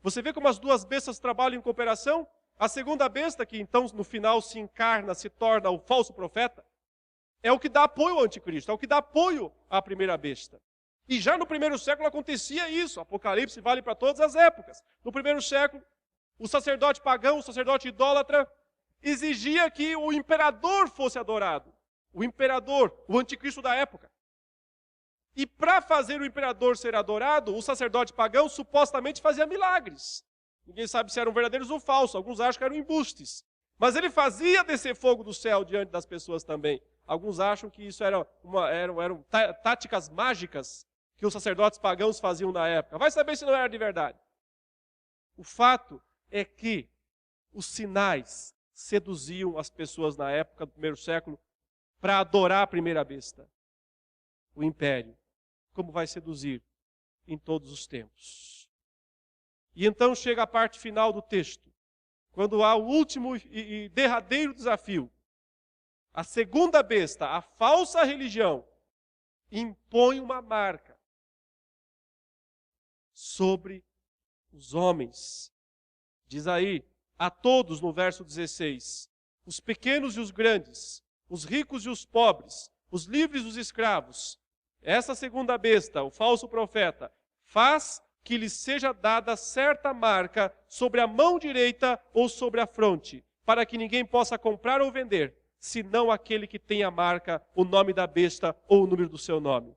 Você vê como as duas bestas trabalham em cooperação? A segunda besta, que então no final se encarna, se torna o falso profeta, é o que dá apoio ao anticristo, é o que dá apoio à primeira besta. E já no primeiro século acontecia isso. Apocalipse vale para todas as épocas. No primeiro século, o sacerdote pagão, o sacerdote idólatra, exigia que o imperador fosse adorado. O imperador, o anticristo da época. E para fazer o imperador ser adorado, o sacerdote pagão supostamente fazia milagres. Ninguém sabe se eram verdadeiros ou falsos, alguns acham que eram embustes. Mas ele fazia descer fogo do céu diante das pessoas também. Alguns acham que isso eram táticas mágicas que os sacerdotes pagãos faziam na época. Vai saber se não era de verdade. O fato é que os sinais seduziam as pessoas na época do primeiro século para adorar a primeira besta, o império, como vai seduzir em todos os tempos. E então chega a parte final do texto, quando há o último e derradeiro desafio. A segunda besta, a falsa religião, impõe uma marca sobre os homens. Diz aí, a todos no verso 16, os pequenos e os grandes, os ricos e os pobres, os livres e os escravos. Essa segunda besta, o falso profeta, faz que lhes seja dada certa marca sobre a mão direita ou sobre a fronte, para que ninguém possa comprar ou vender, senão aquele que tem a marca, o nome da besta ou o número do seu nome.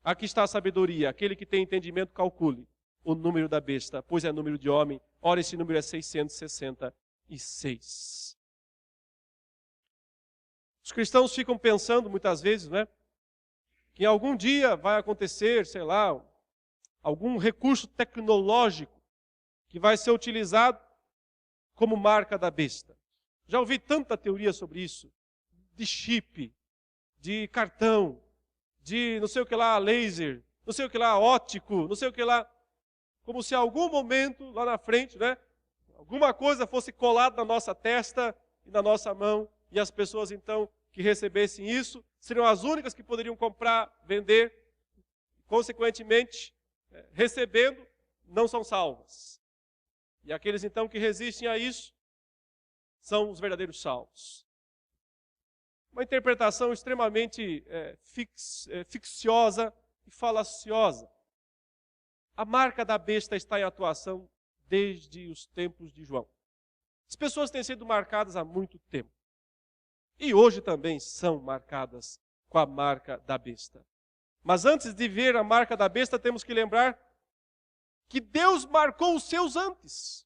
Aqui está a sabedoria. Aquele que tem entendimento, calcule o número da besta, pois é número de homem. Ora, esse número é 666. Os cristãos ficam pensando muitas vezes, né, que algum dia vai acontecer, sei lá, algum recurso tecnológico que vai ser utilizado como marca da besta. Já ouvi tanta teoria sobre isso, de chip, de cartão, de não sei o que lá, laser, não sei o que lá, óptico, não sei o que lá, como se em algum momento lá na frente, né, alguma coisa fosse colada na nossa testa e na nossa mão, e as pessoas então que recebessem isso seriam as únicas que poderiam comprar, vender, consequentemente, recebendo, não são salvas. E aqueles então que resistem a isso são os verdadeiros salvos. Uma interpretação extremamente ficciosa e falaciosa. A marca da besta está em atuação desde os tempos de João. As pessoas têm sido marcadas há muito tempo. E hoje também são marcadas com a marca da besta. Mas antes de ver a marca da besta, temos que lembrar que Deus marcou os seus antes.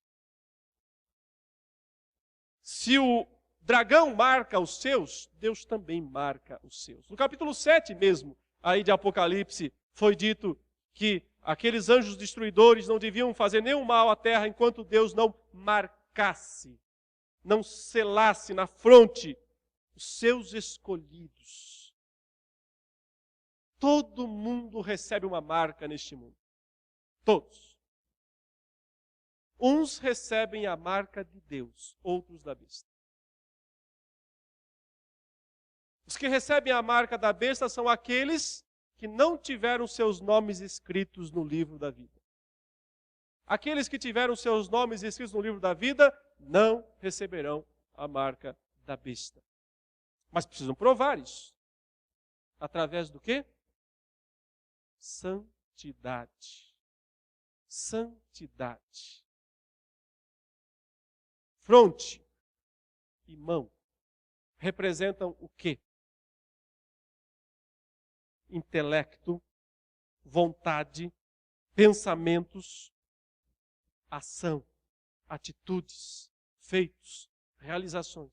Se o dragão marca os seus, Deus também marca os seus. No capítulo 7 mesmo, aí de Apocalipse, foi dito que aqueles anjos destruidores não deviam fazer nenhum mal à terra enquanto Deus não marcasse, não selasse na fronte os seus escolhidos. Todo mundo recebe uma marca neste mundo. Todos. Uns recebem a marca de Deus, outros da besta. Os que recebem a marca da besta são aqueles que não tiveram seus nomes escritos no livro da vida. Aqueles que tiveram seus nomes escritos no livro da vida não receberão a marca da besta. Mas precisam provar isso. Através do quê? Santidade. Santidade. Fronte e mão representam o quê? Intelecto, vontade, pensamentos, ação, atitudes, feitos, realizações.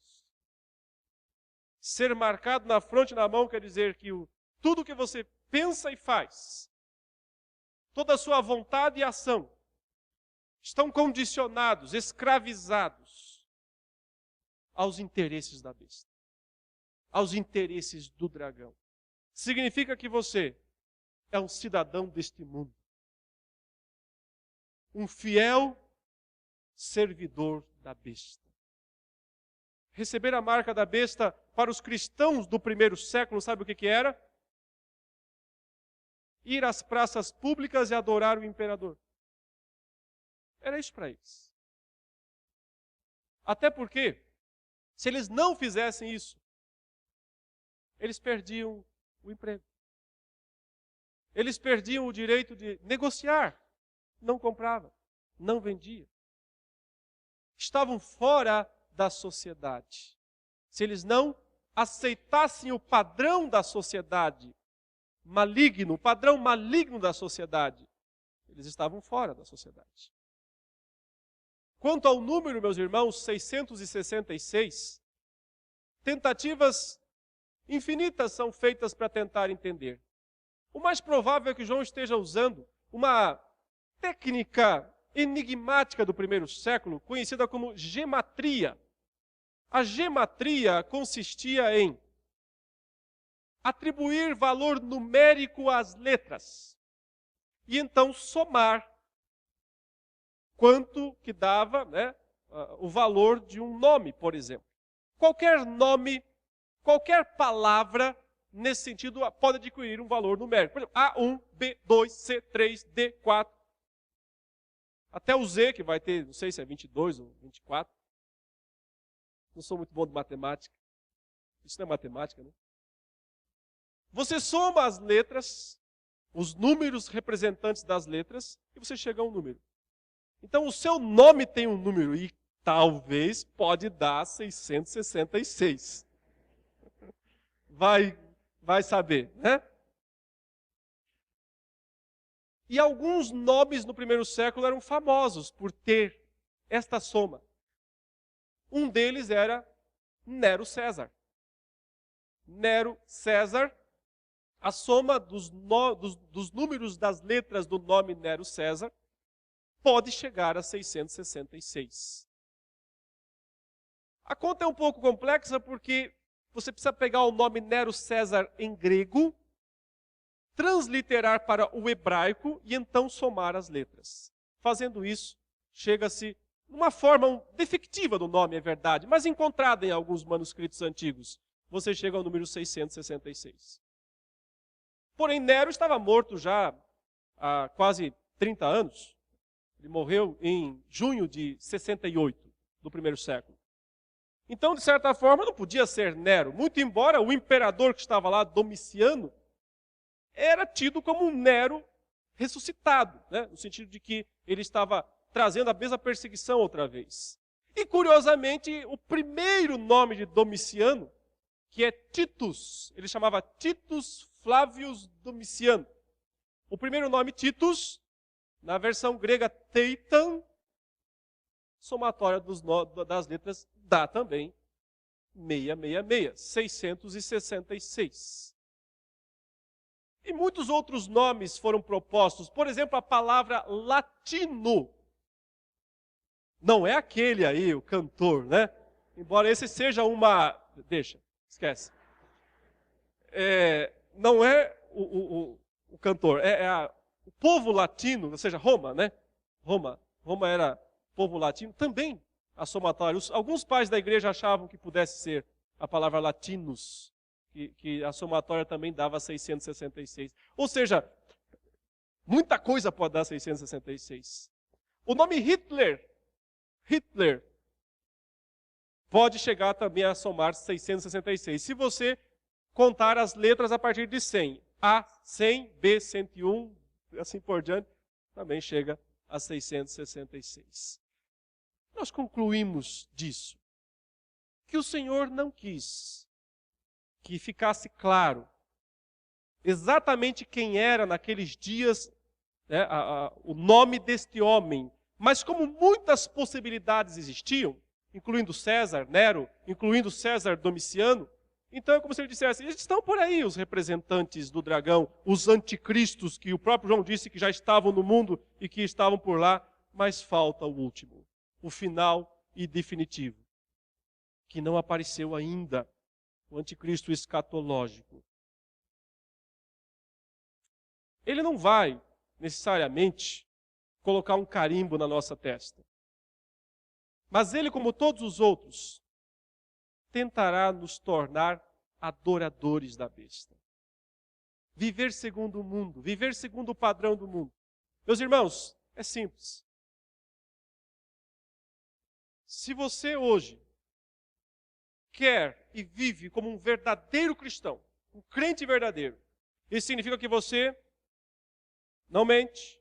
Ser marcado na fronte e na mão quer dizer que tudo que você pensa e faz, toda a sua vontade e ação, estão condicionados, escravizados aos interesses da besta, aos interesses do dragão. Significa que você é um cidadão deste mundo, um fiel servidor da besta. Receber a marca da besta para os cristãos do primeiro século, sabe o que era? Ir às praças públicas e adorar o imperador. Era isso para eles. Até porque, se eles não fizessem isso, eles perdiam o emprego. Eles perdiam o direito de negociar. Não comprava, não vendia. Estavam fora da sociedade. Se eles não aceitassem o padrão da sociedade maligno, o padrão maligno da sociedade, eles estavam fora da sociedade. Quanto ao número, meus irmãos, 666, tentativas infinitas são feitas para tentar entender. O mais provável é que João esteja usando uma técnica enigmática do primeiro século, conhecida como gematria. A gematria consistia em atribuir valor numérico às letras e então somar quanto que dava, né, o valor de um nome, por exemplo. Qualquer nome, qualquer palavra, nesse sentido, pode adquirir um valor numérico. Por exemplo, A1, B2, C3, D4. Até o Z, que vai ter, não sei se é 22 ou 24. Não sou muito bom de matemática. Isso não é matemática, né? Você soma as letras, os números representantes das letras, e você chega a um número. Então, o seu nome tem um número e talvez pode dar 666. Vai saber, né? E alguns nomes no primeiro século eram famosos por ter esta soma. Um deles era Nero César. Nero César, a soma dos números das letras do nome Nero César pode chegar a 666. A conta é um pouco complexa porque você precisa pegar o nome Nero César em grego, transliterar para o hebraico e então somar as letras. Fazendo isso, chega-se numa forma defectiva do nome, é verdade, mas encontrada em alguns manuscritos antigos. Você chega ao número 666. Porém, Nero estava morto já há quase 30 anos. Ele morreu em junho de 68, do primeiro século. Então, de certa forma, não podia ser Nero. Muito embora o imperador que estava lá, Domiciano, era tido como um Nero ressuscitado, né? No sentido de que ele estava trazendo a mesma perseguição outra vez. E, curiosamente, o primeiro nome de Domiciano, que é Titus, ele chamava Titus Flavius Domiciano. O primeiro nome, Titus, na versão grega, Teitan, somatória das letras, dá também 666. E muitos outros nomes foram propostos. Por exemplo, a palavra latino. Não é aquele aí, o cantor, né? Embora esse seja uma... Deixa, esquece. Não é o cantor, o povo latino, ou seja, Roma, né? Roma era povo latino, também a somatória. Alguns pais da igreja achavam que pudesse ser a palavra latinos, que a somatória também dava 666. Ou seja, muita coisa pode dar 666. O nome Hitler pode chegar também a somar 666. Se você contar as letras a partir de 100. A, 100, B, 101, assim por diante, também chega a 666. Nós concluímos disso que o Senhor não quis que ficasse claro exatamente quem era naqueles dias, né, o nome deste homem. Mas como muitas possibilidades existiam, incluindo César, Nero, incluindo César Domiciano, então é como se ele dissesse, eles estão por aí, os representantes do dragão, os anticristos, que o próprio João disse que já estavam no mundo e que estavam por lá, mas falta o último, o final e definitivo, que não apareceu ainda, o anticristo escatológico. Ele não vai, necessariamente, colocar um carimbo na nossa testa. Mas ele, como todos os outros, tentará nos tornar adoradores da besta. Viver segundo o mundo, viver segundo o padrão do mundo. Meus irmãos, é simples. Se você hoje quer e vive como um verdadeiro cristão, um crente verdadeiro, isso significa que você não mente,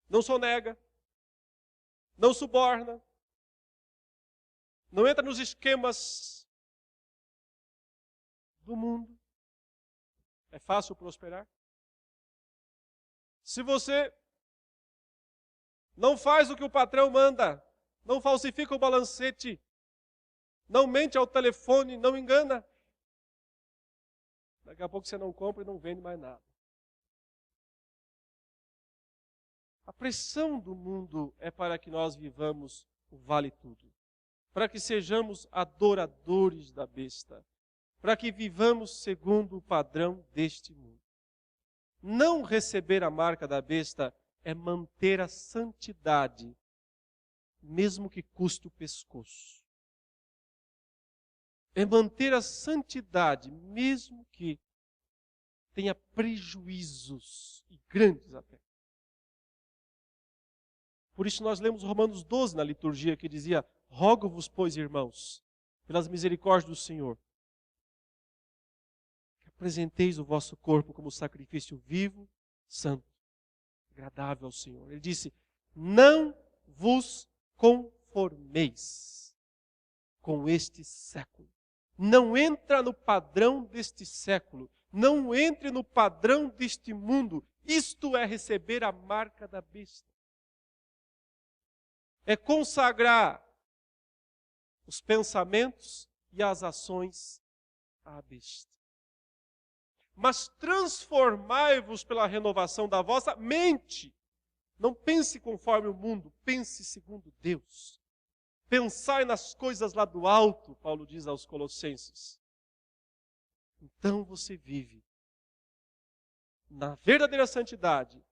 não sonega, não suborna, não entra nos esquemas do mundo. É fácil prosperar. Se você não faz o que o patrão manda, não falsifica o balancete, não mente ao telefone, não engana, daqui a pouco você não compra e não vende mais nada. A pressão do mundo é para que nós vivamos o vale tudo, para que sejamos adoradores da besta, para que vivamos segundo o padrão deste mundo. Não receber a marca da besta é manter a santidade, mesmo que custe o pescoço. É manter a santidade, mesmo que tenha prejuízos, e grandes até. Por isso nós lemos Romanos 12 na liturgia, que dizia: rogo-vos, pois, irmãos, pelas misericórdias do Senhor, que apresenteis o vosso corpo como sacrifício vivo, santo, agradável ao Senhor. Ele disse: não vos conformeis com este século. Não entra no padrão deste século. Não entre no padrão deste mundo. Isto é receber a marca da besta. É consagrar os pensamentos e as ações à besta. Mas transformai-vos pela renovação da vossa mente. Não pense conforme o mundo, pense segundo Deus. Pensai nas coisas lá do alto, Paulo diz aos Colossenses. Então você vive na verdadeira santidade,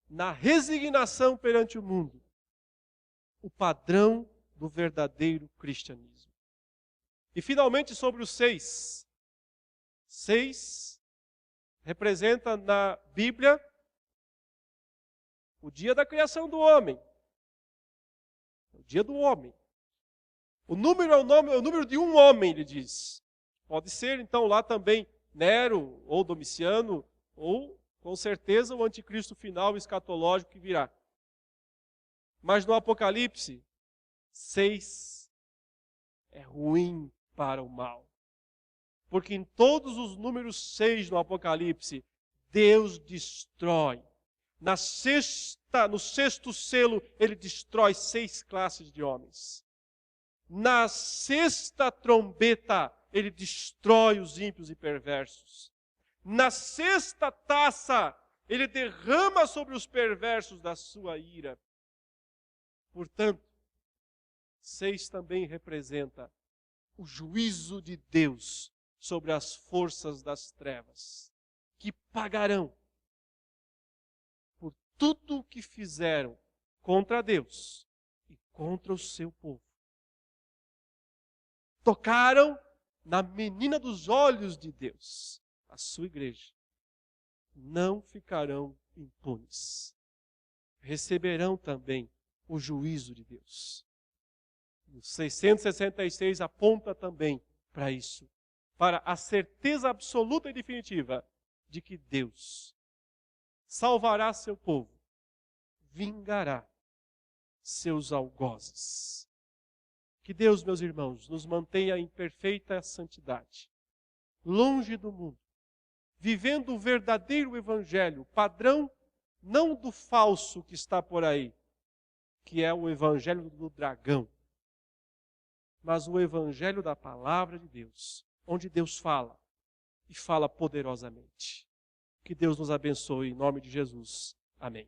na resignação perante o mundo, o padrão do verdadeiro cristianismo. E finalmente sobre os 6. 6 representa na Bíblia o dia da criação do homem. O dia do homem. O número é o número de um homem, ele diz. Pode ser, então, lá também Nero, ou Domiciano, ou, com certeza, o anticristo final escatológico que virá. Mas no Apocalipse, 6 é ruim para o mal. Porque em todos os números 6 no Apocalipse, Deus destrói. No sexto selo, ele destrói 6 classes de homens. Na sexta trombeta, ele destrói os ímpios e perversos. Na sexta taça, ele derrama sobre os perversos da sua ira. Portanto, 6 também representa o juízo de Deus sobre as forças das trevas, que pagarão por tudo o que fizeram contra Deus e contra o seu povo. Tocaram na menina dos olhos de Deus, a sua igreja. Não ficarão impunes. Receberão também o juízo de Deus. O 666 aponta também para isso, para a certeza absoluta e definitiva de que Deus salvará seu povo, vingará seus algozes. Que Deus, meus irmãos, nos mantenha em perfeita santidade, longe do mundo, vivendo o verdadeiro evangelho, padrão não do falso que está por aí, que é o evangelho do dragão, mas o evangelho da palavra de Deus, onde Deus fala e fala poderosamente. Que Deus nos abençoe em nome de Jesus. Amém.